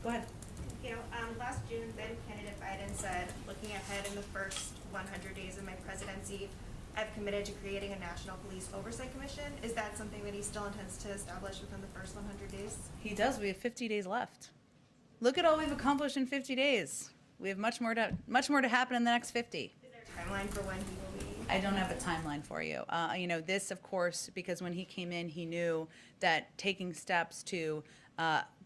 Go ahead. Last June, then candidate Biden said, looking ahead in the first 100 days of my presidency, I've committed to creating a National Police Oversight Commission. Is that something that he still intends to establish within the first 100 days? He does. We have 50 days left. Look at all we've accomplished in 50 days. We have much more to happen in the next 50. Is there a timeline for when he will be? I don't have a timeline for you. This, of course, because when he came in, he knew that taking steps to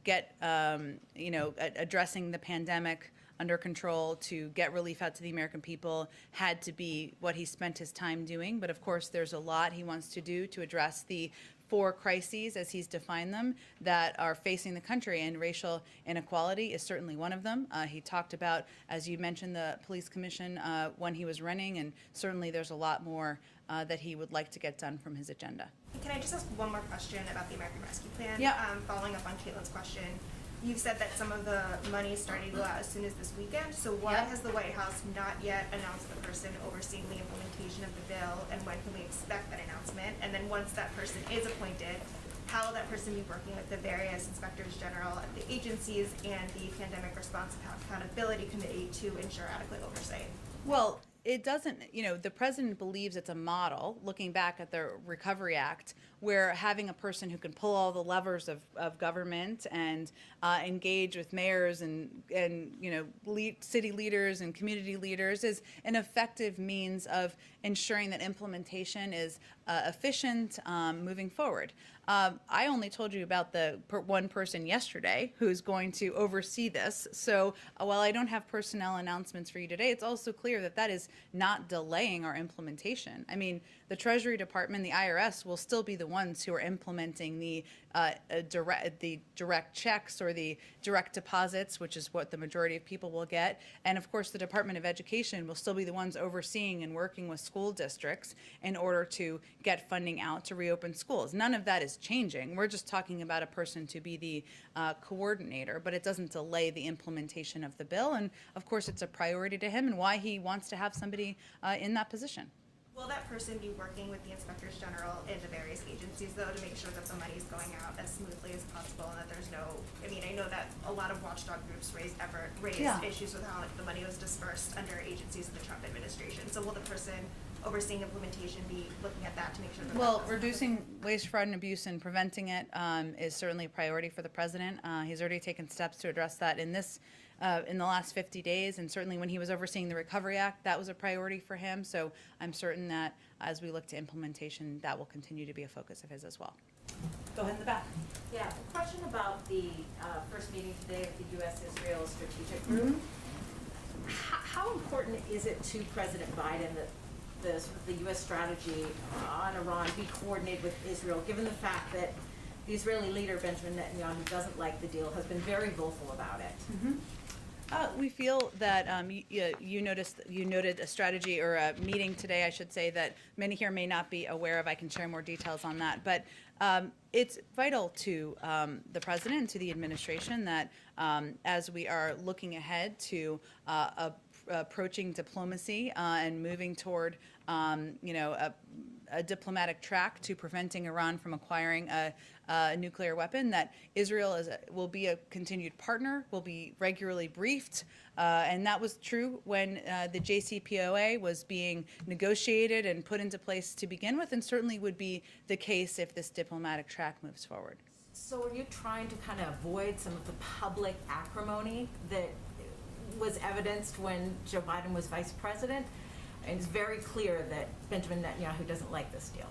get, addressing the pandemic under control, to get relief out to the American people, had to be what he spent his time doing. But of course, there's a lot he wants to do to address the 4 crises, as he's defined them, that are facing the country, and racial inequality is certainly one of them. He talked about, as you mentioned, the police commission when he was running, and certainly there's a lot more that he would like to get done from his agenda. Can I just ask one more question about the American Rescue Plan? Yeah. Following up on Caitlin's question, you've said that some of the money is starting to go out as soon as this weekend. So why Yep. has the White House not yet announced the person overseeing the implementation of the bill, and when can we expect that announcement? And then once that person is appointed, how will that person be working with the various inspectors general at the agencies and the Pandemic Response Accountability Committee to ensure adequate oversight? Well, it doesn't, the president believes it's a model, looking back at the Recovery Act, where having a person who can pull all the levers of government and engage with mayors and city leaders and community leaders is an effective means of ensuring that implementation is efficient moving forward. I only told you about the one person yesterday who's going to oversee this. So while I don't have personnel announcements for you today, it's also clear that that is not delaying our implementation. I mean, the Treasury Department, the IRS, will still be the ones who are implementing the direct checks or the direct deposits, which is what the majority of people will get. And of course, the Department of Education will still be the ones overseeing and working with school districts in order to get funding out to reopen schools. None of that is changing. We're just talking about a person to be the coordinator, but it doesn't delay the implementation of the bill. And of course, it's a priority to him and why he wants to have somebody in that position. Will that person be working with the inspectors general in the various agencies, though, to make sure that the money is going out as smoothly as possible and that there's no, I know that a lot of watchdog groups raised issues with how the money was dispersed under agencies of the Trump administration. So will the person overseeing implementation be looking at that to make sure that Well, reducing waste, fraud, and abuse and preventing it is certainly a priority for the president. He's already taken steps to address that in the last 50 days, and certainly when he was overseeing the Recovery Act, that was a priority for him. So I'm certain that as we look to implementation, that will continue to be a focus of his as well. Go ahead in the back. Yeah, a question about the first meeting today of the U.S.-Israel Strategic Group. How important is it to President Biden that the U.S. strategy on Iran be coordinated with Israel, given the fact that the Israeli leader, Benjamin Netanyahu, doesn't like the deal, has been very vocal about it? We feel that you noted a strategy or a meeting today, I should say, that many here may not be aware of. I can share more details on that. But it's vital to the president and to the administration that as we are looking ahead to approaching diplomacy and moving toward a diplomatic track to preventing Iran from acquiring a nuclear weapon, that Israel will be a continued partner, will be regularly briefed, and that was true when the JCPOA was being negotiated and put into place to begin with, and certainly would be the case if this diplomatic track moves forward. So are you trying to kind of avoid some of the public acrimony that was evidenced when Joe Biden was vice president? And it's very clear that Benjamin Netanyahu doesn't like this deal.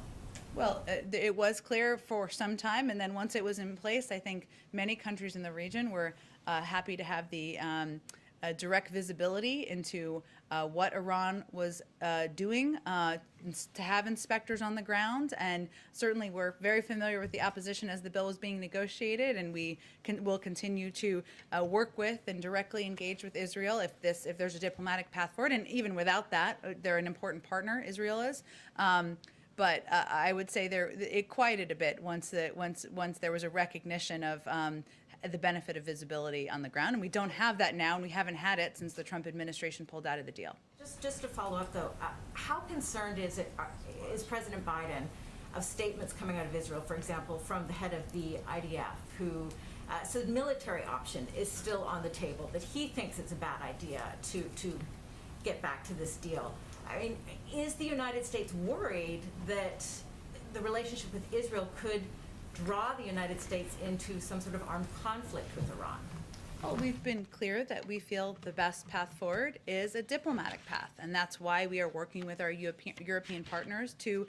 Well, it was clear for some time, and then once it was in place, I think many countries in the region were happy to have the direct visibility into what Iran was doing, to have inspectors on the ground. And certainly we're very familiar with the opposition as the bill was being negotiated, and we will continue to work with and directly engage with Israel if there's a diplomatic path forward. And even without that, they're an important partner, Israel is. But I would say it quieted a bit once there was a recognition of the benefit of visibility on the ground, and we don't have that now, and we haven't had it since the Trump administration pulled out of the deal. Just to follow up though, how concerned is President Biden of statements coming out of Israel, for example, from the head of the IDF, who so the military option is still on the table, that he thinks it's a bad idea to get back to this deal. I mean, is the United States worried that the relationship with Israel could draw the United States into some sort of armed conflict with Iran? Well, we've been clear that we feel the best path forward is a diplomatic path, and that's why we are working with our European partners to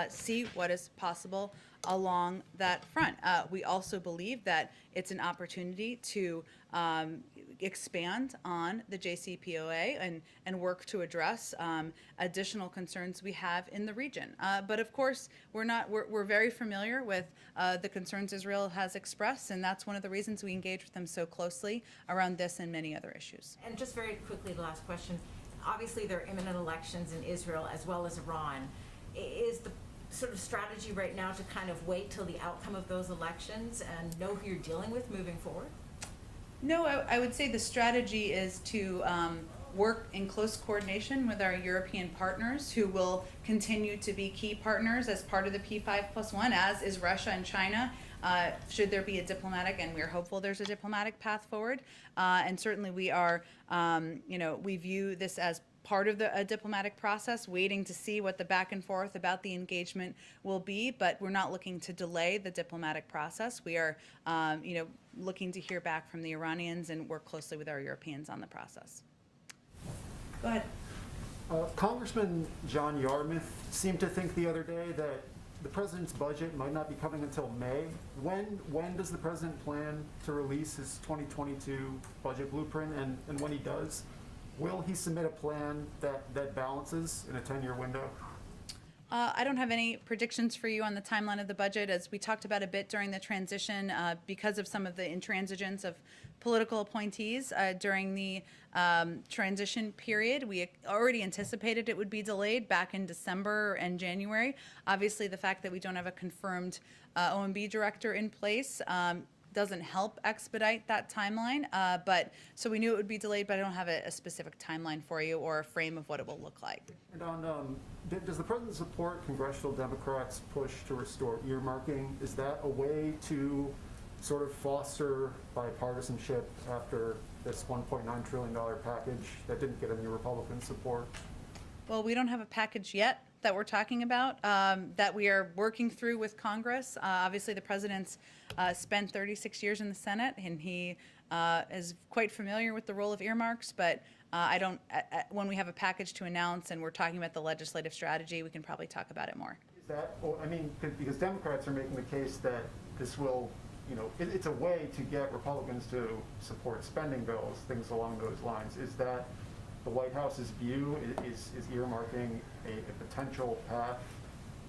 see what is possible along that front. We also believe that it's an opportunity to expand on the JCPOA and work to address additional concerns we have in the region. But of course, we're very familiar with the concerns Israel has expressed, and that's one of the reasons we engage with them so closely around this and many other issues. And just very quickly, the last question. Obviously, there are imminent elections in Israel as well as Iran. Is the sort of strategy right now to kind of wait till the outcome of those elections and know who you're dealing with moving forward? No, I would say the strategy is to work in close coordination with our European partners, who will continue to be key partners as part of the P5+1, as is Russia and China. Should there be a diplomatic, and we're hopeful there's a diplomatic path forward. And certainly we are, we view this as part of a diplomatic process, waiting to see what the back and forth about the engagement will be, but we're not looking to delay the diplomatic process. We are, looking to hear back from the Iranians and work closely with our Europeans on the process. Go ahead. Congressman John Yarmouth seemed to think the other day that the president's budget might not be coming until May. When does the president plan to release his 2022 budget blueprint? And when he does, will he submit a plan that balances in a 10-year window? I don't have any predictions for you on the timeline of the budget. As we talked about a bit during the transition, because of some of the intransigence of political appointees during the transition period, we already anticipated it would be delayed back in December and January. Obviously, the fact that we don't have a confirmed OMB director in place doesn't help expedite that timeline. But so we knew it would be delayed, but I don't have a specific timeline for you or a frame of what it will look like. And on, does the president support congressional Democrats' push to restore earmarking? Is that a way to sort of foster bipartisanship after this $1.9 trillion package that didn't get any Republican support? Well, we don't have a package yet that we're talking about that we are working through with Congress. Obviously, the president's spent 36 years in the Senate, and he is quite familiar with the role of earmarks, but when we have a package to announce and we're talking about the legislative strategy, we can probably talk about it more. Is that, because Democrats are making the case that this will, it's a way to get Republicans to support spending bills, things along those lines. Is that the White House's view? Is earmarking a potential path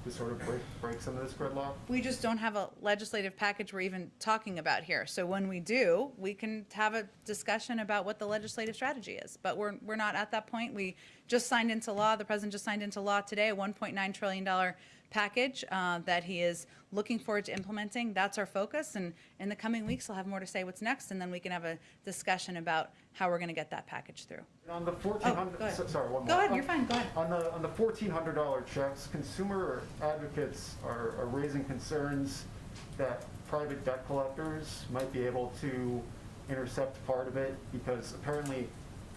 to sort of break some of this gridlock? We just don't have a legislative package we're even talking about here. So when we do, we can have a discussion about what the legislative strategy is. But we're not at that point. We just signed into law, the president just signed into law today, a $1.9 trillion package that he is looking forward to implementing. That's our focus, and in the coming weeks I'll have more to say what's next, and then we can have a discussion about how we're going to get that package through. On the $1,400, sorry, one more. Go ahead, you're fine, go ahead. On the $1,400 checks, consumer advocates are raising concerns that private debt collectors might be able to intercept part of it, because apparently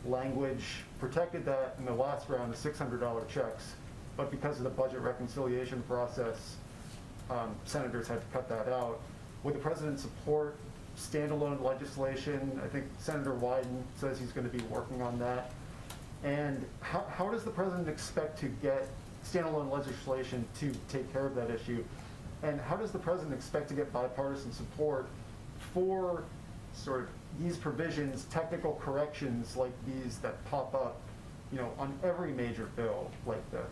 language protected that in the last round of $600 checks, but because of the budget reconciliation process, senators had to cut that out. Would the president support standalone legislation? I think Senator Wyden says he's going to be working on that. And how does the president expect to get standalone legislation to take care of that issue? And how does the president expect to get bipartisan support for sort of these provisions, technical corrections like these that pop up, on every major bill like this?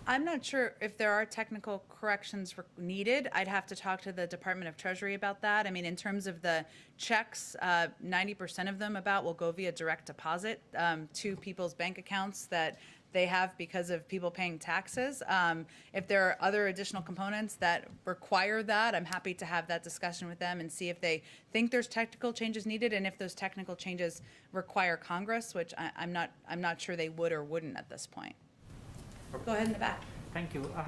I'm not sure if there are technical corrections needed. I'd have to talk to the Department of Treasury about that. I mean, in terms of the checks, 90% of them will go via direct deposit to people's bank accounts that they have because of people paying taxes. If there are other additional components that require that, I'm happy to have that discussion with them and see if they think there's technical changes needed and if those technical changes require Congress, which I'm not sure they would or wouldn't at this point. Go ahead in the back. Thank you. I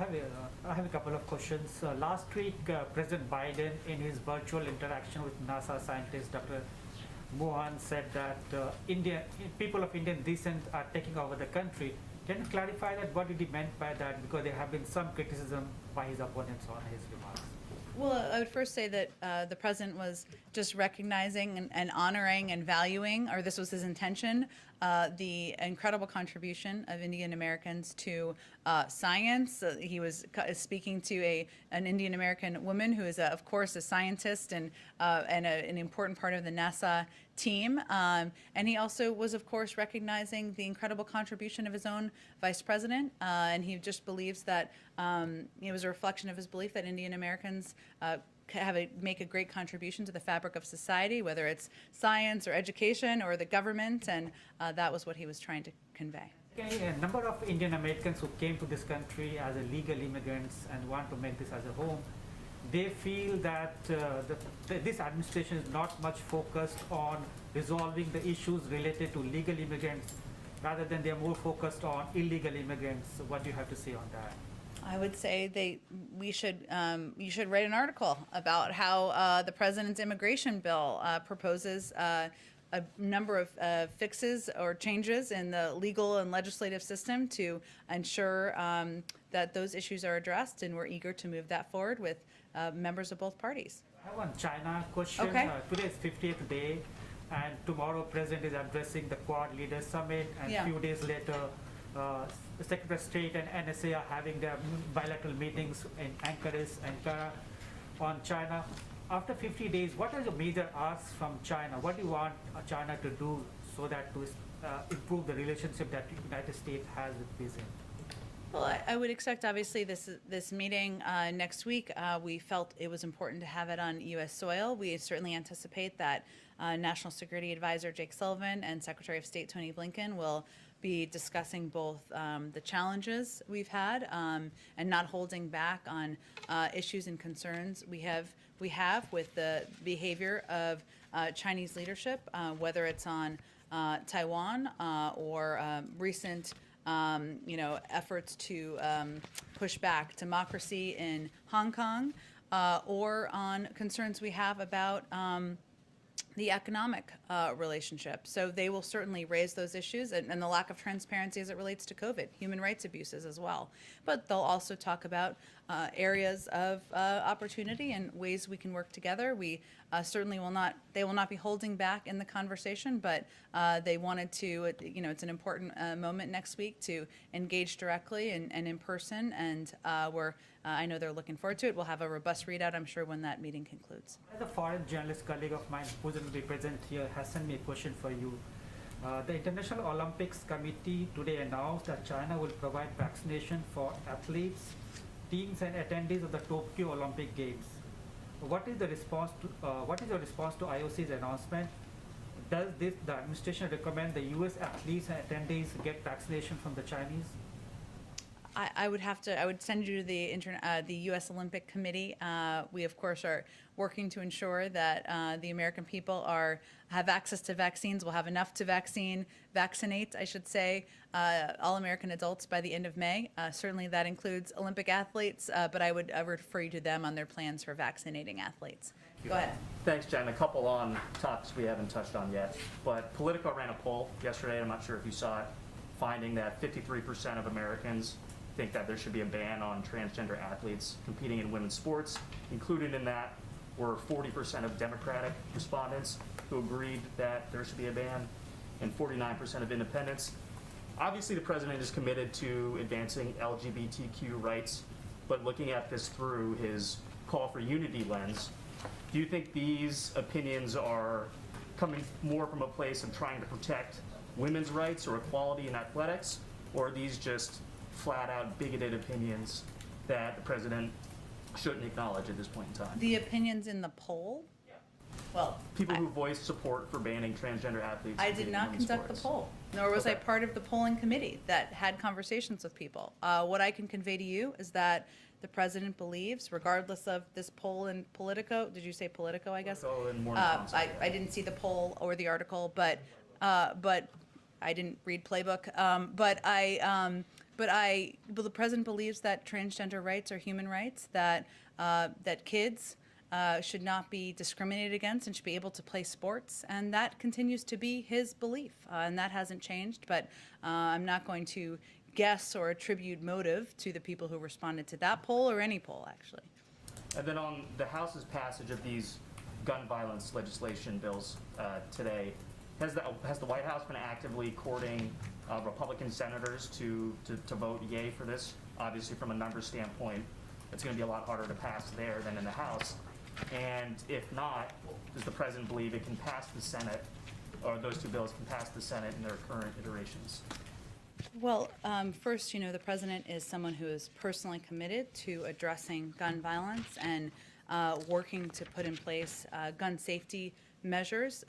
have a couple of questions. Last week, President Biden, in his virtual interaction with NASA scientist Dr. Mohan, said that people of Indian descent are taking over the country. Can you clarify that? What did he meant by that? Because there have been some criticism by his opponents on his remarks. Well, I would first say that the president was just recognizing and honoring and valuing, or this was his intention, the incredible contribution of Indian Americans to science. He was speaking to an Indian American woman who is, of course, a scientist and an important part of the NASA team. And he also was, of course, recognizing the incredible contribution of his own vice president. And he just believes that it was a reflection of his belief that Indian Americans make a great contribution to the fabric of society, whether it's science or education or the government, and that was what he was trying to convey. Okay, a number of Indian Americans who came to this country as illegal immigrants and want to make this as a home, they feel that this administration is not much focused on resolving the issues related to legal immigrants, rather than they are more focused on illegal immigrants. What do you have to say on that? I would say you should write an article about how the president's immigration bill proposes a number of fixes or changes in the legal and legislative system to ensure that those issues are addressed, and we're eager to move that forward with members of both parties. I have one China question. Okay. Today is 50th day, and tomorrow President is addressing the Quad Leaders Summit, and a few days later, the Secretary of State and NSA are having their bilateral meetings in Ankara on China. After 50 days, what are the major asks from China? What do you want China to do so that to improve the relationship that the United States has with Beijing? Well, I would expect, obviously, this meeting next week. We felt it was important to have it on U.S. soil. We certainly anticipate that National Security Advisor Jake Sullivan and Secretary of State Tony Blinken will be discussing both the challenges we've had and not holding back on issues and concerns we have with the behavior of Chinese leadership, whether it's on Taiwan or recent efforts to push back democracy in Hong Kong, or on concerns we have about the economic relationship. So they will certainly raise those issues and the lack of transparency as it relates to COVID, human rights abuses as well. But they'll also talk about areas of opportunity and ways we can work together. We certainly they will not be holding back in the conversation, but they wanted to, it's an important moment next week to engage directly and in person, and I know they're looking forward to it. We'll have a robust readout, I'm sure, when that meeting concludes. As a foreign journalist colleague of mine who couldn't be present here has sent me a question for you. The International Olympics Committee today announced that China will provide vaccination for athletes, teams, and attendees of the Tokyo Olympic Games. What is your response to IOC's announcement? Does the administration recommend the U.S. athletes and attendees get vaccination from the Chinese? I would send you to the U.S. Olympic Committee. We, of course, are working to ensure that the American people have access to vaccines. We'll have enough to vaccinate, I should say, all American adults by the end of May. Certainly that includes Olympic athletes, but I would refer you to them on their plans for vaccinating athletes. Go ahead. Thanks, Jen. A couple on topics we haven't touched on yet. But Politico ran a poll yesterday, I'm not sure if you saw it, finding that 53% of Americans think that there should be a ban on transgender athletes competing in women's sports. Included in that were 40% of Democratic respondents who agreed that there should be a ban, and 49% of independents. Obviously, the president is committed to advancing LGBTQ rights, but looking at this through his call for unity lens, do you think these opinions are coming more from a place of trying to protect women's rights or equality in athletics, or are these just flat-out bigoted opinions that the president shouldn't acknowledge at this point in time? The opinions in the poll? Well, People who voiced support for banning transgender athletes. I from did being not women's conduct the sports. poll, nor was I Okay. part of the polling committee that had conversations with people. What I can convey to you is that the president believes, regardless of this poll in Politico, did you say Politico, I guess? Politico and Morning I Consult. didn't see the poll or the article, but I didn't read Playbook. But the president believes that transgender rights are human rights, that kids should not be discriminated against and should be able to play sports, and that continues to be his belief, and that hasn't changed. But I'm not going to guess or attribute motive to the people who responded to that poll or any poll, actually. And then on the House's passage of these gun violence legislation bills today, has the White House been actively courting Republican senators to vote yay for this? Obviously, from a numbers standpoint, it's going to be a lot harder to pass there than in the House. And if not, does the president believe it can pass the Senate, or those two bills can pass the Senate in their current iterations? Well, first, the president is someone who is personally committed to addressing gun violence and working to put in place gun safety measures.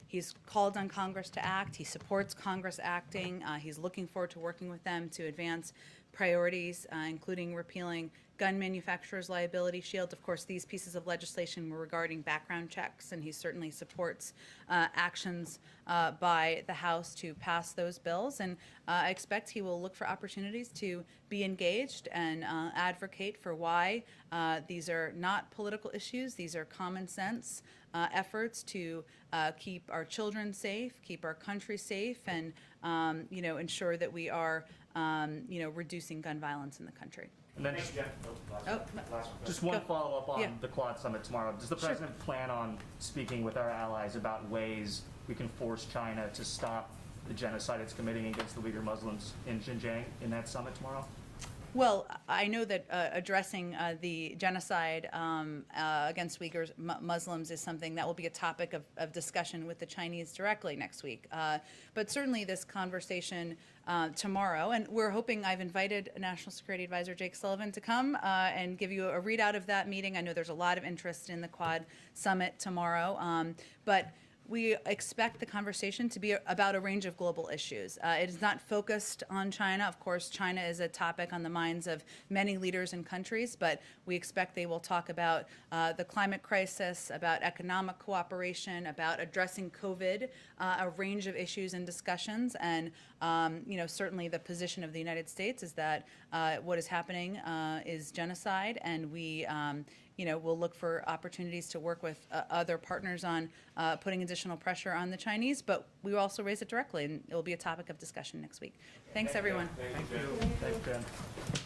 He's called on Congress to act. He supports Congress acting. He's looking forward to working with them to advance priorities, including repealing gun manufacturers' liability shield. Of course, these pieces of legislation were regarding background checks, and he certainly supports actions by the House to pass those bills. And I expect he will look for opportunities to be engaged and advocate for why these are not political issues. These are common sense efforts to keep our children safe, keep our country safe, and ensure that we are reducing gun violence in the country. And then just one follow-up on Yeah. the Quad Summit tomorrow. Does the president plan on speaking with our allies about ways we can force China to stop the genocide it's committing against the Uyghur Muslims in Xinjiang in that summit tomorrow? Well, I know that addressing the genocide against Uyghurs, Muslims, is something that will be a topic of discussion with the Chinese directly next week. But certainly this conversation tomorrow, and we're hoping, I've invited National Security Advisor Jake Sullivan to come and give you a readout of that meeting. I know there's a lot of interest in the Quad Summit tomorrow, but we expect the conversation to be about a range of global issues. It is not focused on China. Of course, China is a topic on the minds of many leaders and countries, but we expect they will talk about the climate crisis, about economic cooperation, about addressing COVID, a range of issues and discussions. And certainly the position of the United States is that what is happening is genocide, and we we'll look for opportunities to work with other partners on putting additional pressure on the Chinese, but we will also raise it directly, and it will be a topic of discussion next week. Thanks, everyone. Thank you. Thanks, Jen.